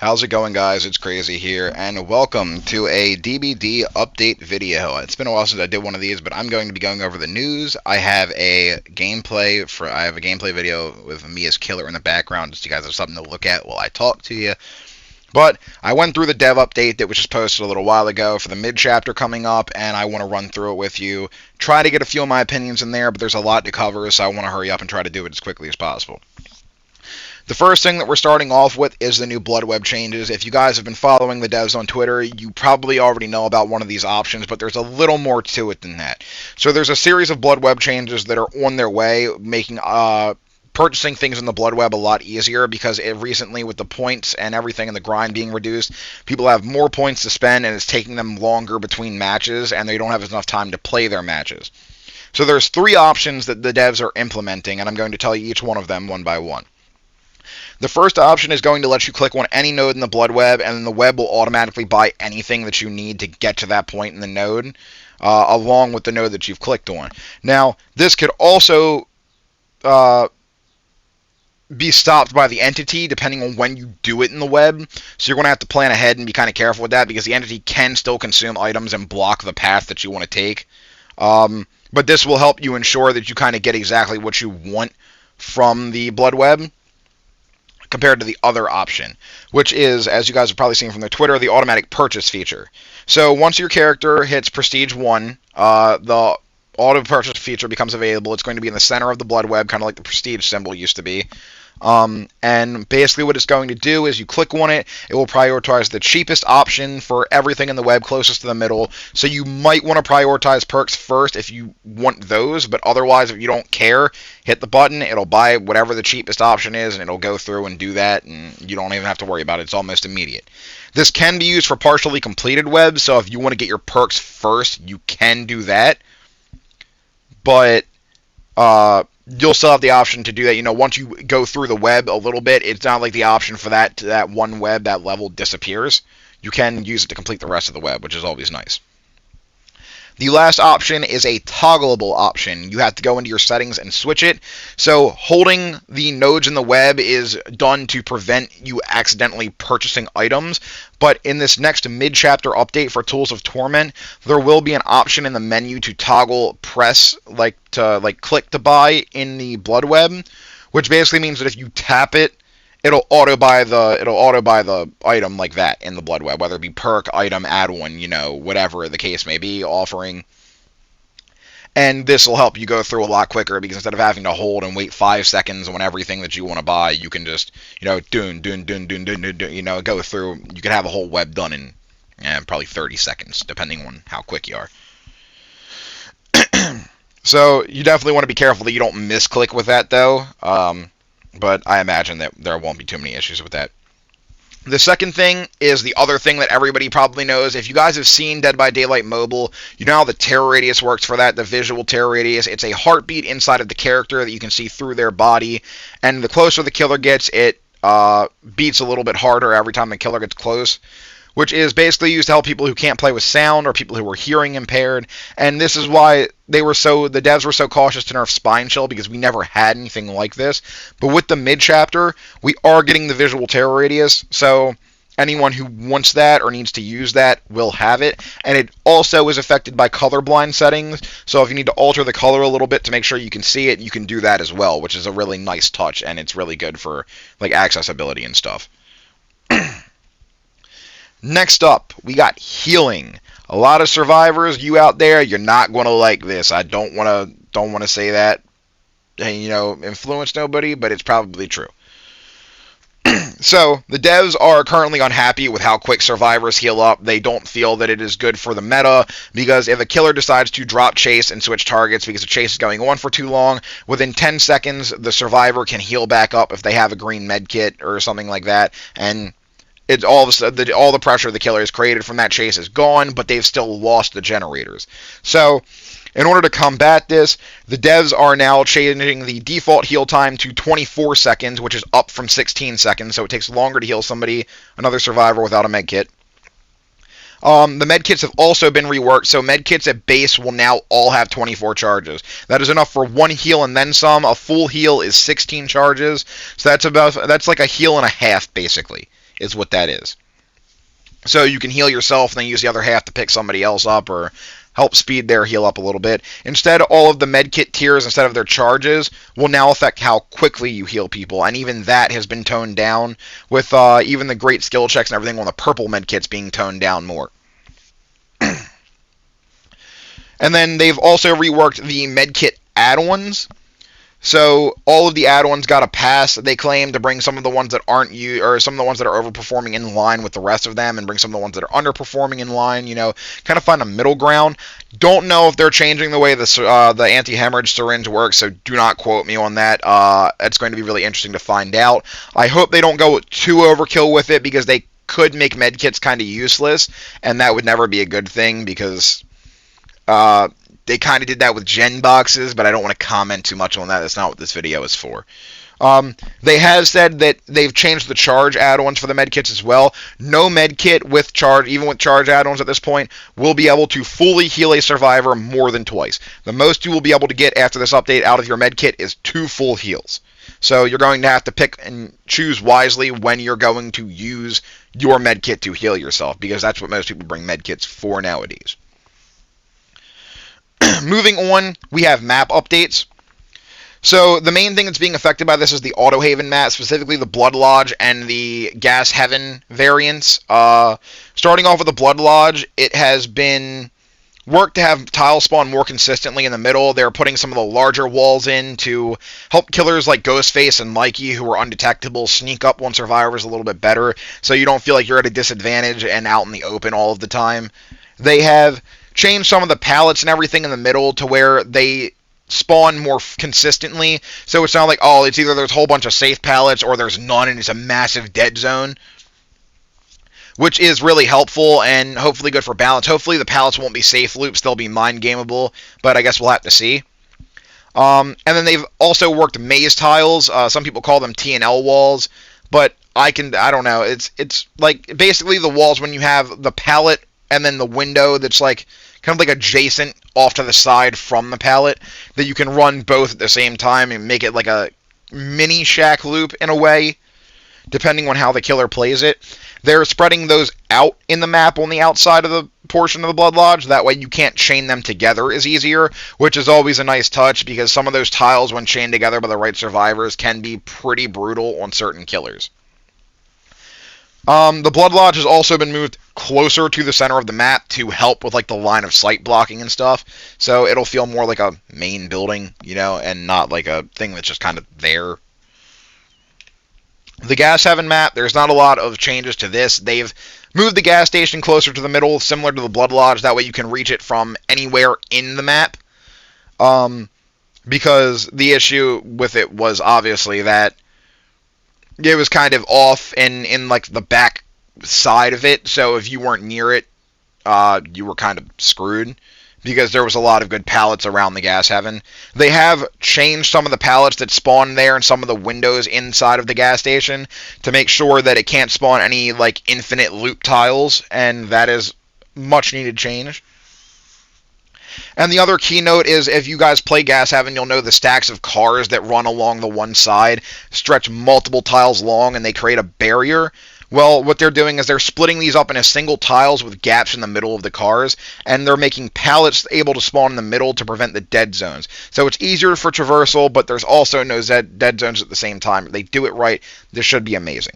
How's it going, guys? It's Crazy here, and welcome to a DBD update video. It's been a while since I did one of these, but I'm going to be going over the news. I have a gameplay video with me as Killer in the background, just so you guys have something to look at while I talk to you. But I went through the dev update that was just posted a little while ago for the Midchapter coming up, and I want to run through it with you. Try to get a few of my opinions in there, but there's a lot to cover, so I want to hurry up and try to do it as quickly as possible. The first thing that we're starting off with is the new blood web changes. If you guys have been following the devs on Twitter, you probably already know about one of these options, but there's a little more to it than that. So there's a series of blood web changes that are on their way, making purchasing things in the blood web a lot easier, because recently, with the points and everything and the grind being reduced, people have more points to spend, and it's taking them longer between matches, and they don't have enough time to play their matches. So there's three options that the devs are implementing, and I'm going to tell you each one of them one by one. The first option is going to let you click on any node in the blood web, and then the web will automatically buy anything that you need to get to that point in the node, along with the node that you've clicked on. Now, this could also be stopped by the entity depending on when you do it in the web. So you're going to have to plan ahead and be kind of careful with that, because the entity can still consume items and block the path that you want to take. But this will help you ensure that you kind of get exactly what you want from the blood web, compared to the other option, which is, as you guys have probably seen from their Twitter, the automatic purchase feature. So once your character hits Prestige 1, the auto purchase feature becomes available. It's going to be in the center of the blood web, kind of like the Prestige symbol used to be. And basically what it's going to do is you click on it, it will prioritize the cheapest option for everything in the web closest to the middle. So you might want to prioritize perks first if you want those, but otherwise, if you don't care, hit the button, it'll buy whatever the cheapest option is, and it'll go through and do that, and you don't even have to worry about it. It's almost immediate. This can be used for partially completed webs, so if you want to get your perks first, you can do that. But you'll still have the option to do that. Once you go through the web a little bit, it's not like the option for that one web, that level disappears. You can use it to complete the rest of the web, which is always nice. The last option is a toggleable option. You have to go into your settings and switch it. So holding the nodes in the web is done to prevent you accidentally purchasing items. But in this next Midchapter update for Tools of Torment, there will be an option in the menu to toggle press, like click to buy in the blood web, which basically means that if you tap it, it'll auto buy the item like that in the blood web, whether it be perk, item, add-on, whatever the case may be, offering. And this will help you go through a lot quicker, because instead of having to hold and wait 5 seconds on everything that you want to buy, you can just, go through. You could have a whole web done in probably 30 seconds, depending on how quick you are. So you definitely want to be careful that you don't misclick with that, though. But I imagine that there won't be too many issues with that. The second thing is the other thing that everybody probably knows. If you guys have seen Dead by Daylight Mobile, you know how the terror radius works for that, the visual terror radius. It's a heartbeat inside of the character that you can see through their body. And the closer the killer gets, it beats a little bit harder every time the killer gets close, which is basically used to help people who can't play with sound or people who are hearing impaired. And this is why the devs were so cautious to nerf Spine Chill, because we never had anything like this. But with the Midchapter, we are getting the visual terror radius, so anyone who wants that or needs to use that will have it. And it also is affected by colorblind settings, so if you need to alter the color a little bit to make sure you can see it, you can do that as well, which is a really nice touch, and it's really good for accessibility and stuff. Next up, we got healing. A lot of survivors, you out there, you're not going to like this. I don't want to say that, influence nobody, but it's probably true. So, the devs are currently unhappy with how quick survivors heal up. They don't feel that it is good for the meta, because if a killer decides to drop chase and switch targets because the chase is going on for too long, within 10 seconds, the survivor can heal back up if they have a green med kit or something like that, and it's all the pressure the killer has created from that chase is gone, but they've still lost the generators. So, in order to combat this, the devs are now changing the default heal time to 24 seconds, which is up from 16 seconds, so it takes longer to heal another survivor without a med kit. The medkits have also been reworked, so medkits at base will now all have 24 charges. That is enough for one heal and then some. A full heal is 16 charges, so that's like a heal and a half, basically, is what that is. So you can heal yourself and then use the other half to pick somebody else up or help speed their heal up a little bit. Instead, all of the medkit tiers, instead of their charges, will now affect how quickly you heal people, and even that has been toned down, with even the great skill checks and everything on the purple medkits being toned down more. And then they've also reworked the medkit add-ons. So all of the add-ons got a pass. They claim to bring some of the ones that aren't or some of the ones that are overperforming in line with the rest of them, and bring some of the ones that are underperforming in line. Kind of find a middle ground. Don't know if they're changing the way the anti-hemorrhage syringe works, so do not quote me on that. It's going to be really interesting to find out. I hope they don't go too overkill with it, because they could make medkits kind of useless, and that would never be a good thing, because they kind of did that with gen boxes, but I don't want to comment too much on that. That's not what this video is for. They have said that they've changed the charge add-ons for the medkits as well. No medkit with charge, even with charge add-ons at this point, will be able to fully heal a survivor more than twice. The most you will be able to get after this update out of your medkit is 2 full heals. So you're going to have to pick and choose wisely when you're going to use your medkit to heal yourself, because that's what most people bring medkits for nowadays. Moving on, we have map updates. So the main thing that's being affected by this is the Autohaven map, specifically the Blood Lodge and the Gas Heaven variants. Starting off with the Blood Lodge, it has been worked to have tiles spawn more consistently in the middle. They're putting some of the larger walls in to help killers like Ghostface and Mikey, who are undetectable, sneak up on survivors a little bit better, so you don't feel like you're at a disadvantage and out in the open all of the time. They have changed some of the pallets and everything in the middle to where they spawn more consistently, so it's not like, oh, it's either there's a whole bunch of safe pallets or there's none and it's a massive dead zone, which is really helpful and hopefully good for balance. Hopefully the pallets won't be safe loops, they'll be mind gameable, but I guess we'll have to see. And then they've also worked maze tiles. Some people call them T&L walls, but I don't know, it's like basically the walls when you have the pallet and then the window that's like kind of like adjacent off to the side from the pallet, that you can run both at the same time and make it like a mini shack loop in a way, depending on how the killer plays it. They're spreading those out in the map on the outside of the portion of the Blood Lodge. That way you can't chain them together as easier, which is always a nice touch, because some of those tiles, when chained together by the right survivors, can be pretty brutal on certain killers. The Blood Lodge has also been moved closer to the center of the map to help with like the line of sight blocking and stuff, so it'll feel more like a main building, and not like a thing that's just kind of there. The Gas Heaven map, there's not a lot of changes to this. They've moved the gas station closer to the middle, similar to the Blood Lodge. That way you can reach it from anywhere in the map, because the issue with it was obviously that it was kind of off in like the back side of it, so if you weren't near it, you were kind of screwed, because there was a lot of good pallets around the Gas Heaven. They have changed some of the pallets that spawn there and some of the windows inside of the gas station to make sure that it can't spawn any like infinite loop tiles, and that is much needed change. And the other keynote is, if you guys play Gas Heaven, you'll know the stacks of cars that run along the one side stretch multiple tiles long and they create a barrier. Well, what they're doing is they're splitting these up into single tiles with gaps in the middle of the cars, and they're making pallets able to spawn in the middle to prevent the dead zones. So it's easier for traversal, but there's also no dead zones at the same time. If they do it right, this should be amazing.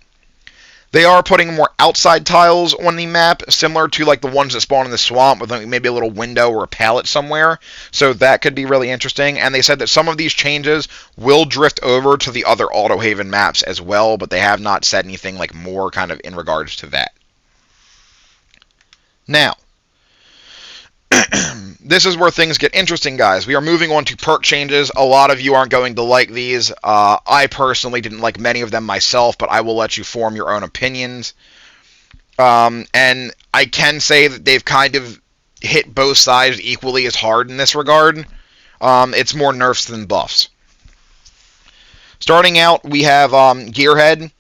They are putting more outside tiles on the map, similar to like the ones that spawn in the swamp, with maybe a little window or a pallet somewhere. So that could be really interesting. And they said that some of these changes will drift over to the other Autohaven maps as well, but they have not said anything like more kind of in regards to that. Now, this is where things get interesting, guys. We are moving on to perk changes. A lot of you aren't going to like these. I personally didn't like many of them myself, but I will let you form your own opinions. And I can say that they've kind of hit both sides equally as hard in this regard. It's more nerfs than buffs. Starting out, we have Gearhead.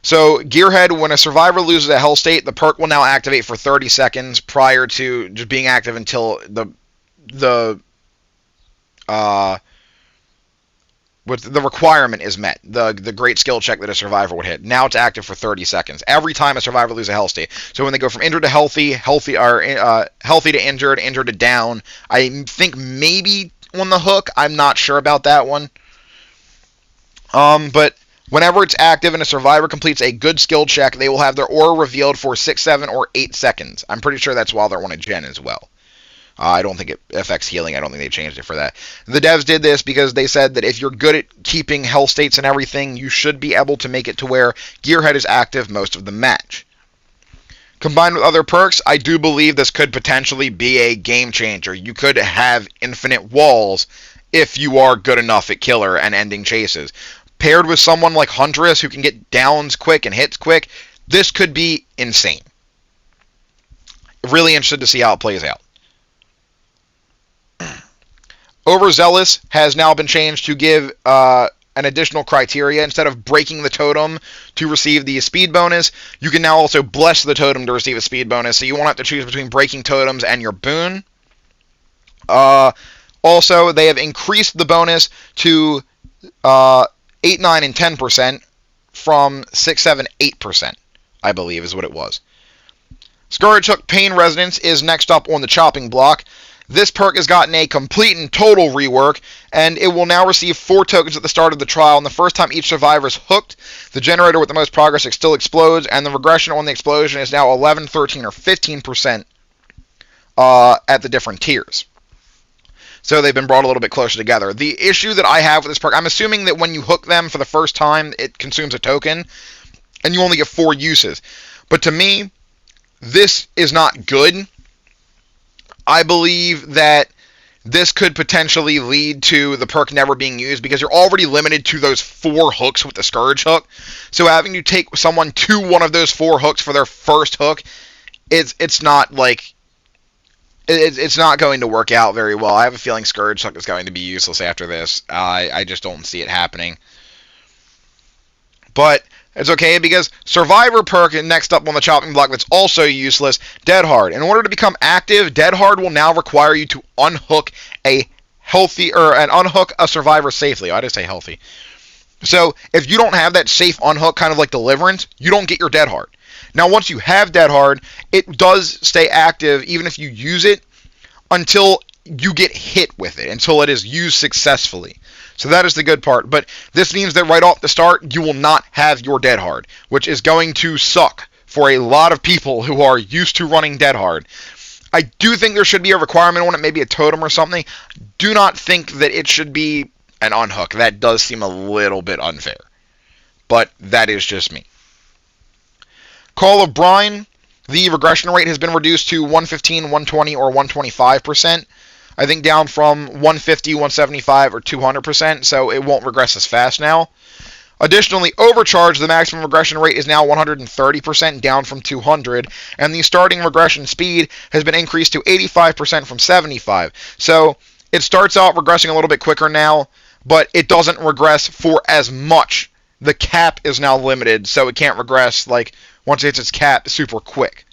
So, Gearhead, when a survivor loses a health state, the perk will now activate for 30 seconds prior to just being active until the requirement is met, the great skill check that a survivor would hit. Now it's active for 30 seconds every time a survivor loses a health state. So when they go from injured to healthy, healthy to injured, injured to down, I think maybe on the hook. I'm not sure about that one. But whenever it's active and a survivor completes a good skill check, they will have their aura revealed for 6, 7, or 8 seconds. I'm pretty sure that's while they're on a gen as well. I don't think it affects healing. I don't think they changed it for that. The devs did this because they said that if you're good at keeping health states and everything, you should be able to make it to where Gearhead is active most of the match. Combined with other perks, I do believe this could potentially be a game changer. You could have infinite walls if you are good enough at killer and ending chases. Paired with someone like Huntress who can get downs quick and hits quick, this could be insane. Really interested to see how it plays out. Overzealous has now been changed to give an additional criteria. Instead of breaking the totem to receive the speed bonus, you can now also bless the totem to receive a speed bonus. So you won't have to choose between breaking totems and your boon. Also, they have increased the bonus to 8, 9, and 10% from 6, 7, 8%, I believe is what it was. Scourge Hook Pain Resonance is next up on the chopping block. This perk has gotten a complete and total rework, and it will now receive 4 tokens at the start of the trial, and the first time each survivor is hooked, the generator with the most progress still explodes, and the regression on the explosion is now 11, 13, or 15% at the different tiers. So they've been brought a little bit closer together. The issue that I have with this perk, I'm assuming that when you hook them for the first time, it consumes a token, and you only get 4 uses. But to me, this is not good. I believe that this could potentially lead to the perk never being used because you're already limited to those 4 hooks with the Scourge Hook. So having to take someone to one of those 4 hooks for their first hook, it's not like it's not going to work out very well. I have a feeling Scourge Hook is going to be useless after this. I just don't see it happening. But it's okay because Survivor perk next up on the chopping block that's also useless, Dead Hard. In order to become active, Dead Hard will now require you to unhook unhook a survivor safely. I did say healthy. So if you don't have that safe unhook, kind of like Deliverance, you don't get your Dead Hard. Now once you have Dead Hard, it does stay active even if you use it until you get hit with it, until it is used successfully. So that is the good part. But this means that right off the start, you will not have your Dead Hard, which is going to suck for a lot of people who are used to running Dead Hard. I do think there should be a requirement on it, maybe a totem or something. Do not think that it should be an unhook. That does seem a little bit unfair. But that is just me. Call of Brine, the regression rate has been reduced to 115, 120, or 125%. I think down from 150, 175, or 200%, so it won't regress as fast now. Additionally, Overcharge, the maximum regression rate is now 130%, down from 200, and the starting regression speed has been increased to 85% from 75. So it starts out regressing a little bit quicker now, but it doesn't regress for as much. The cap is now limited, so it can't regress like once it hits its cap super quick.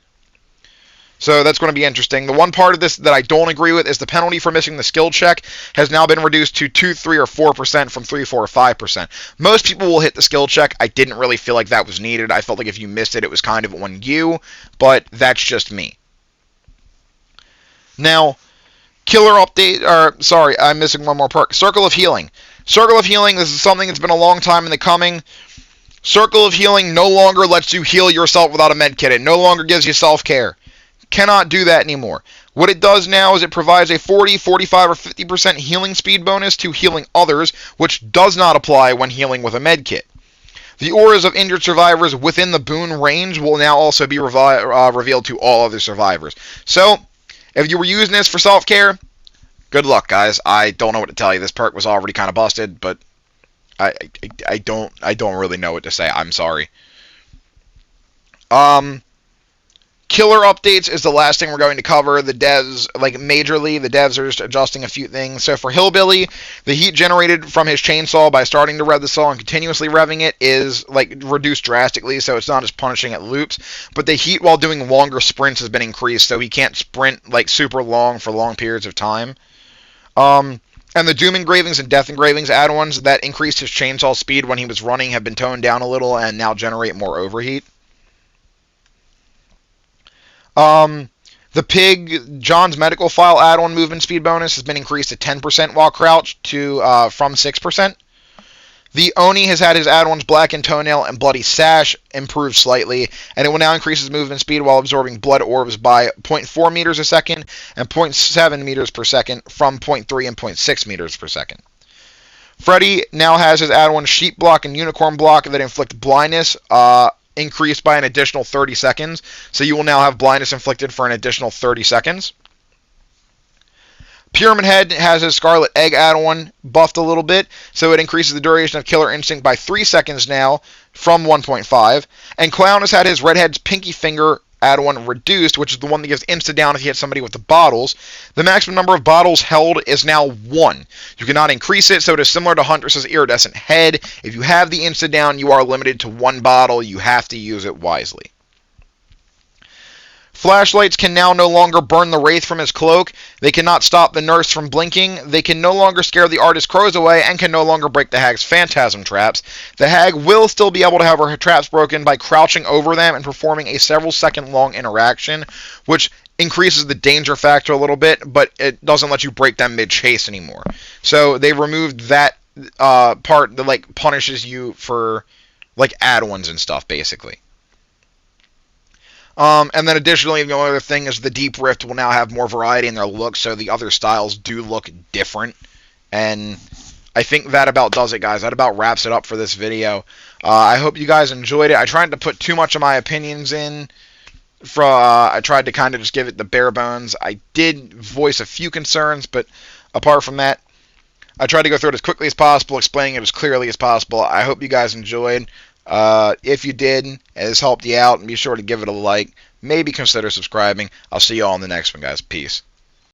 So that's going to be interesting. The one part of this that I don't agree with is the penalty for missing the skill check has now been reduced to 2, 3, or 4% from 3, 4, or 5%. Most people will hit the skill check. I didn't really feel like that was needed. I felt like if you missed it, it was kind of on you, but that's just me. Now, killer update, I'm missing one more perk. Circle of Healing. Circle of Healing, this is something that's been a long time in the coming. Circle of Healing no longer lets you heal yourself without a med kit. It no longer gives you self-care. Cannot do that anymore. What it does now is it provides a 40, 45, or 50% healing speed bonus to healing others, which does not apply when healing with a med kit. The auras of injured survivors within the boon range will now also be revealed to all other survivors. So, if you were using this for self-care, good luck, guys. I don't know what to tell you. This perk was already kind of busted, but I don't really know what to say. I'm sorry. Killer updates is the last thing we're going to cover. The devs, like majorly, the devs are just adjusting a few things. So for Hillbilly, the heat generated from his chainsaw by starting to rev the saw and continuously revving it is like reduced drastically, so it's not as punishing at loops. But the heat while doing longer sprints has been increased, so he can't sprint like super long for long periods of time. And the Doom Engravings and Death Engravings add-ons that increased his chainsaw speed when he was running have been toned down a little and now generate more overheat. The Pig John's Medical File add-on movement speed bonus has been increased to 10% while crouched from 6%. The Oni has had his add-ons Blackened Toenail and Bloody Sash improved slightly, and it will now increase his movement speed while absorbing blood orbs by 0.4 meters a second and 0.7 meters per second from 0.3 and 0.6 meters per second. Freddy now has his add-on Sheep Block and Unicorn Block that inflict blindness, increased by an additional 30 seconds. So you will now have blindness inflicted for an additional 30 seconds. Pyramid Head has his Scarlet Egg add-on buffed a little bit, so it increases the duration of Killer Instinct by 3 seconds now from 1.5. And Clown has had his Redhead's Pinky Finger add-on reduced, which is the one that gives insta-down if you hit somebody with the bottles. The maximum number of bottles held is now 1. You cannot increase it, so it is similar to Huntress's Iridescent Head. If you have the insta-down, you are limited to 1 bottle. You have to use it wisely. Flashlights can now no longer burn the Wraith from his cloak. They cannot stop the nurse from blinking. They can no longer scare the artist crows away and can no longer break the hag's phantasm traps. The hag will still be able to have her traps broken by crouching over them and performing a several second long interaction, which increases the danger factor a little bit, but it doesn't let you break them mid-chase anymore. So they removed that part that like punishes you for like add-ons and stuff, basically. And then additionally, the only other thing is the Deep Rift will now have more variety in their look, so the other styles do look different. And I think that about does it, guys. That about wraps it up for this video. I hope you guys enjoyed it. I tried to put too much of my opinions in. I tried to kind of just give it the bare bones. I did voice a few concerns, but apart from that, I tried to go through it as quickly as possible, explaining it as clearly as possible. I hope you guys enjoyed. If you did, it has helped you out, and be sure to give it a like. Maybe consider subscribing. I'll see you all in the next one, guys. Peace.